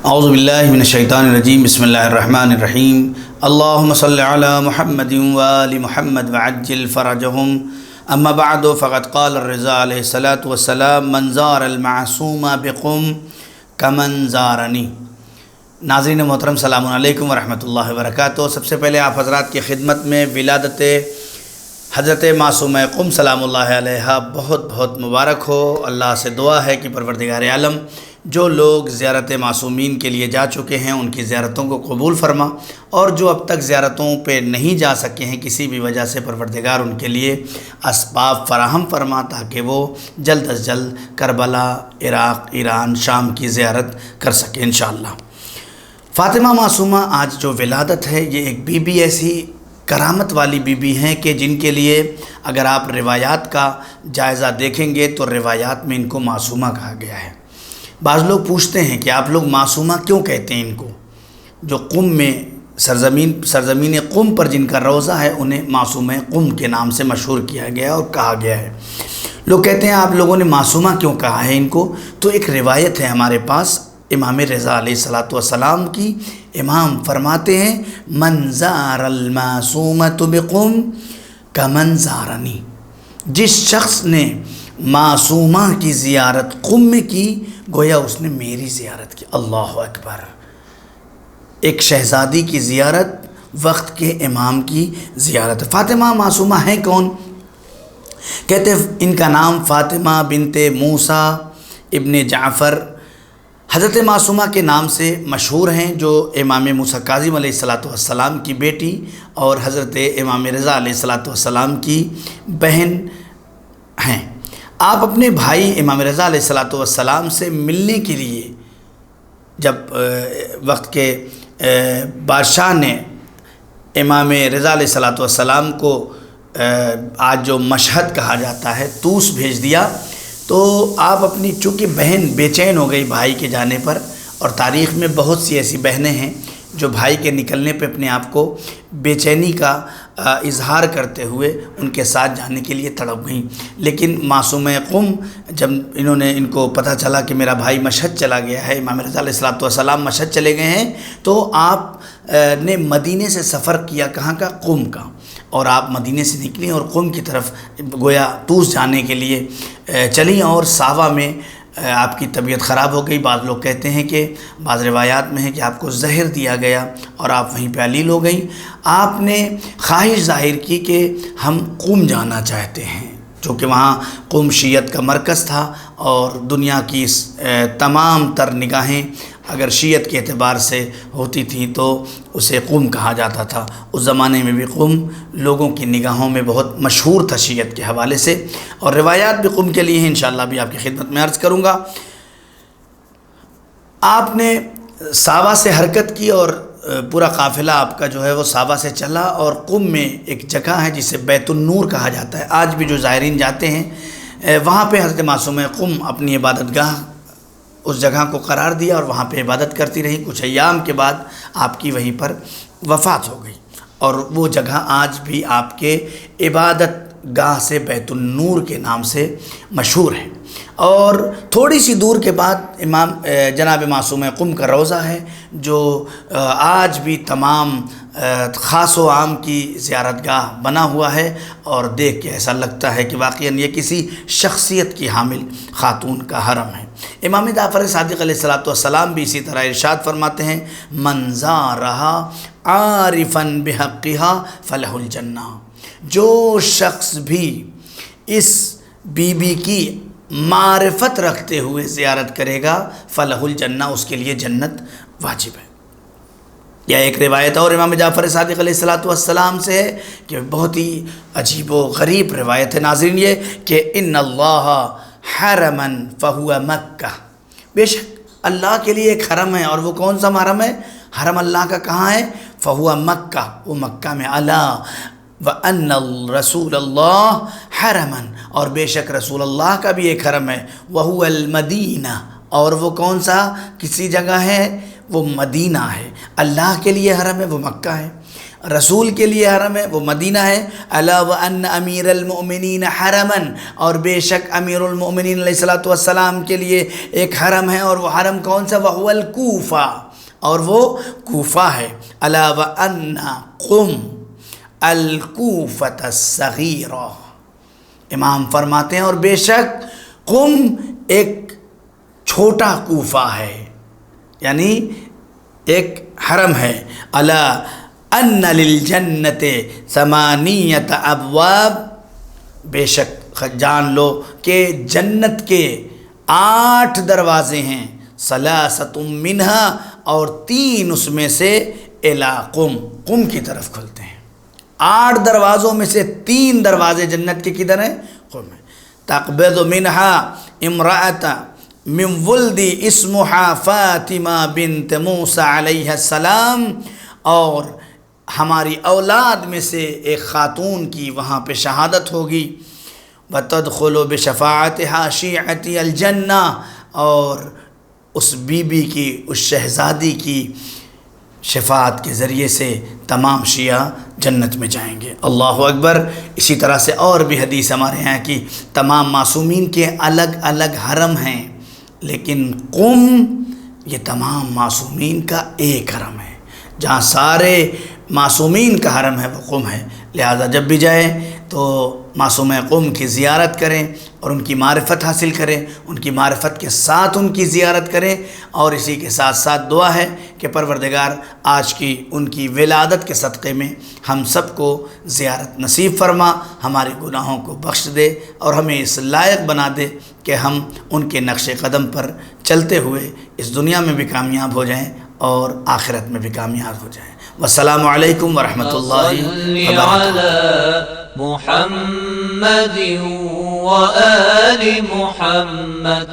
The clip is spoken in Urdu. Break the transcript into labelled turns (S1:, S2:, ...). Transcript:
S1: اعوذ باللہ من الشیطان الرجیم بسم اللہ الرحمن الرحیم اللہم صلی علی محمد وآل محمد وعجل فرجہم اما بعد فقد قال الرضا علیہ الصلاة والسلام من زار المعصوم بقم کمن زارنی۔ ناظرین محترم سلام علیکم ورحمۃ اللہ وبرکاتہ۔ سب سے پہلے آپ حضرات کی خدمت میں ولادت حضرت معصومہ قم سلام اللہ علیہا بہت بہت مبارک ہو۔ اللہ سے دعا ہے کہ پروردگار عالم جو لوگ زیارت معصومین کے لیے جا چکے ہیں ان کی زیارتوں کو قبول فرما، اور جو اب تک زیارتوں پہ نہیں جا سکے ہیں کسی بھی وجہ سے، پروردگار ان کے لیے اسباب فراہم فرما تاکہ وہ جلد از جلد کربلا، عراق، ایران، شام کی زیارت کر سکیں انشاءاللہ۔ فاطمہ معصومہ آج جو ولادت ہے، یہ ایک بی بی ایسی کرامت والی بی بی ہیں کہ جن کے لیے اگر آپ روایات کا جائزہ دیکھیں گے تو روایات میں ان کو معصومہ کہا گیا ہے۔ بعض لوگ پوچھتے ہیں کہ آپ لوگ معصومہ کیوں کہتے ہیں ان کو؟ جو قم میں سرزمین قم پر جن کا روضہ ہے انہیں معصومہ قم کے نام سے مشہور کیا گیا اور کہا گیا ہے۔ لوگ کہتے ہیں آپ لوگوں نے معصومہ کیوں کہا ہے ان کو؟ تو ایک روایت ہے ہمارے پاس امام رضا علیہ الصلاۃ والسلام کی۔ امام فرماتے ہیں من زار المعصومۃ بقم کمن زارنی، جس شخص نے معصومہ کی زیارت قم میں کی گویا اس نے میری زیارت کی۔ اللہ اکبر! ایک شہزادی کی زیارت وقت کے امام کی زیارت۔ فاطمہ معصومہ ہیں کون؟ کہتے ہیں ان کا نام فاطمہ بنت موسیٰ ابن جعفر حضرت معصومہ کے نام سے مشہور ہیں، جو امام موسیٰ کاظم علیہ الصلاۃ والسلام کی بیٹی اور حضرت امام رضا علیہ الصلاۃ والسلام کی بہن ہیں۔ آپ اپنے بھائی امام رضا علیہ الصلاۃ والسلام سے ملنے کے لیے جب وقت کے بادشاہ نے امام رضا علیہ الصلاۃ والسلام کو آج جو مشہد کہا جاتا ہے طوس بھیج دیا، تو آپ اپنی چونکہ بہن بے چین ہو گئی بھائی کے جانے پر، اور تاریخ میں بہت سی ایسی بہنیں ہیں جو بھائی کے نکلنے پہ اپنے آپ کو بے چینی کا اظہار کرتے ہوئے ان کے ساتھ جانے کے لیے تڑپ گئیں۔ لیکن معصومہ قم جب ان کو پتہ چلا کہ میرا بھائی مشہد چلا گیا ہے، امام رضا علیہ الصلاۃ والسلام مشہد چلے گئے ہیں، تو آپ نے مدینے سے سفر کیا، کہاں کا؟ قم کا، اور آپ مدینے سے نکلیں اور قم کی طرف گویا طوس جانے کے لیے چلیں، اور ساوا میں آپ کی طبیعت خراب ہو گئی۔ بعض لوگ کہتے ہیں کہ بعض روایات میں ہے کہ آپ کو زہر دیا گیا اور آپ وہیں پہ علیل ہو گئیں۔ آپ نے خواہش ظاہر کی کہ ہم قم جانا چاہتے ہیں، چونکہ وہاں قم شیعت کا مرکز تھا، اور دنیا کی تمام تر نگاہیں اگر شیعت کے اعتبار سے ہوتی تھیں تو اسے قم کہا جاتا تھا۔ اس زمانے میں بھی قم لوگوں کی نگاہوں میں بہت مشہور تھا شیعت کے حوالے سے، اور روایات بھی قم کے لیے ہیں، انشاءاللہ بھی آپ کی خدمت میں عرض کروں گا۔ آپ نے ساوا سے حرکت کی اور پورا قافلہ آپ کا جو ہے وہ ساوا سے چلا، اور قم میں ایک جگہ ہے جسے بیت النور کہا جاتا ہے۔ آج بھی جو زائرین جاتے ہیں وہاں پہ حضرت معصومہ قم اپنی عبادت گاہ اس جگہ کو قرار دیا اور وہاں پہ عبادت کرتی رہی۔ کچھ ایام کے بعد آپ کی وہیں پر وفات ہو گئی، اور وہ جگہ آج بھی آپ کے عبادت گاہ سے بیت النور کے نام سے مشہور ہے۔ اور تھوڑی سی دور کے بعد جناب معصومہ قم کا روضہ ہے، جو آج بھی تمام خاص و عام کی زیارت گاہ بنا ہوا ہے، اور دیکھ کے ایسا لگتا ہے کہ واقعاً یہ کسی شخصیت کی حامل خاتون کا حرم ہے۔ امام جعفر صادق علیہ الصلاۃ والسلام بھی اسی طرح ارشاد فرماتے ہیں من زارہا عارفاً بحقہا فلہ الجنہ، جو شخص بھی اس بی بی کی معرفت رکھتے ہوئے زیارت کرے گا فلہ الجنہ، اس کے لیے جنت واجب ہے۔ یا ایک روایت اور امام جعفر صادق علیہ الصلاۃ والسلام سے ہے کہ بہت ہی عجیب و غریب روایت ہے ناظرین، یہ کہ ان اللہ حرمن فہو مکہ، بے شک اللہ کے لیے ایک حرم ہے، اور وہ کون سا حرم ہے؟ حرم اللہ کا کہاں ہے؟ فہو مکہ، وہ مکہ میں۔ الا وان رسول اللہ حرمن، اور بے شک رسول اللہ کا بھی ایک حرم ہے، وہو المدینہ، اور وہ کون سا کسی جگہ ہے؟ وہ مدینہ ہے۔ اللہ کے لیے حرم ہے، وہ مکہ ہے۔ رسول کے لیے حرم ہے وہ مدینہ ہے. الا وان امیر المؤمنین حرما، اور بے شک امیر المؤمنین علیہ الصلوۃ والسلام کے لیے ایک حرم ہے، اور وہ حرم کون سا؟ وهو الکوفہ، اور وہ کوفہ ہے. الا وان قم الکوفۃ الصغیرہ، امام فرماتے ہیں اور بے شک قم ایک چھوٹا کوفہ ہے، یعنی ایک حرم ہے. الا ان للجنت ثمانیۃ ابواب، بے شک جان لو کہ جنت کے 8 دروازے ہیں. ثلاثۃ منہا، اور 3 اس میں سے الی قم، قم کی طرف کھلتے ہیں. 8 دروازوں میں سے 3 دروازے جنت کے کدھر ہیں؟ قم میں. تقبض منہا امرأۃ من ولدی اسمہا فاطمہ بنت موسیٰ علیہ السلام، اور ہماری اولاد میں سے ایک خاتون کی وہاں پہ شہادت ہوگی. وتدخل بشفاعتها شیعتی الجنہ، اور اس بی بی کی، اس شہزادی کی شفاعت کے ذریعے سے تمام شیعہ جنت میں جائیں گے. اللہ اکبر. اسی طرح سے اور بھی حدیث ہمارے یہاں کی تمام معصومین کے الگ الگ حرم ہیں، لیکن قم یہ تمام معصومین کا ایک حرم ہے. جہاں سارے معصومین کا حرم ہے وہ قم ہے. لہذا جب بھی جائیں تو معصوم قم کی زیارت کریں اور ان کی معرفت حاصل کریں، ان کی معرفت کے ساتھ ان کی زیارت کریں، اور اسی کے ساتھ ساتھ دعا ہے کہ پروردگار آج کی ان کی ولادت کے صدقے میں ہم سب کو زیارت نصیب فرما، ہمارے گناہوں کو بخش دے، اور ہمیں اس لائق بنا دے کہ ہم ان کے نقش قدم پر چلتے ہوئے اس دنیا میں بھی کامیاب ہو جائیں اور آخرت میں بھی کامیاب ہو جائیں. والسلام علیکم ورحمۃ اللہ وبرکاتہ.
S2: محمد وآل محمد.